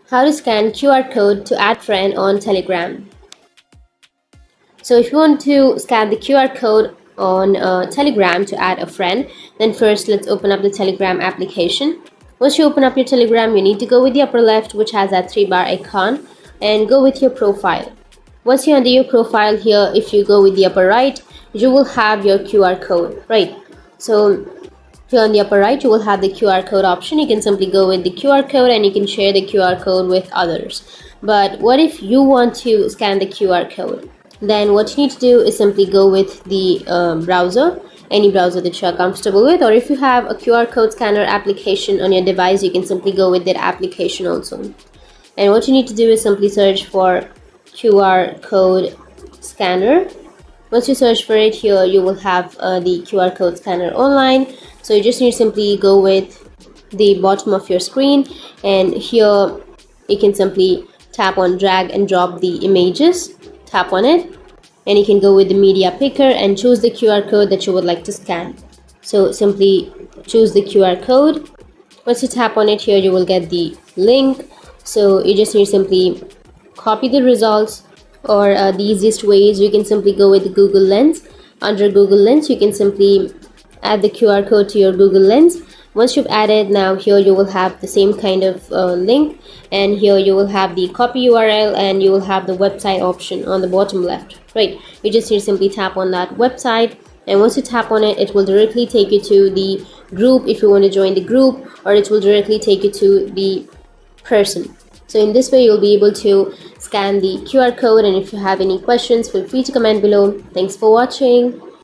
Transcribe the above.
How to scan QR code to add friend on Telegram. So if you want to scan the QR code on Telegram to add a friend, then first let's open up the Telegram application. Once you open up your Telegram, you need to go with the upper left, which has that 3-bar icon, and go with your profile. Once you're under your profile here, if you go with the upper right, you will have your QR code, right? So here on the upper right, you will have the QR code option. You can simply go with the QR code and you can share the QR code with others. But what if you want to scan the QR code? Then what you need to do is simply go with the browser, any browser that you are comfortable with, or if you have a QR code scanner application on your device, you can simply go with that application also. And what you need to do is simply search for QR code scanner. Once you search for it, here you will have the QR code scanner online. So you just need to simply go with the bottom of your screen, and here you can simply tap on drag and drop the images. Tap on it and you can go with the media picker and choose the QR code that you would like to scan. So simply choose the QR code. Once you tap on it, here you will get the link. So you just need to simply copy the results, or the easiest way is you can simply go with the Google Lens. Under Google Lens, you can simply add the QR code to your Google Lens. Once you've added, now here you will have the same kind of link, and here you will have the copy URL and you will have the website option on the bottom left, right? You just need to simply tap on that website, and once you tap on it, it will directly take you to the group if you want to join the group, or it will directly take you to the person. So in this way, you'll be able to scan the QR code, and if you have any questions, feel free to comment below. Thanks for watching.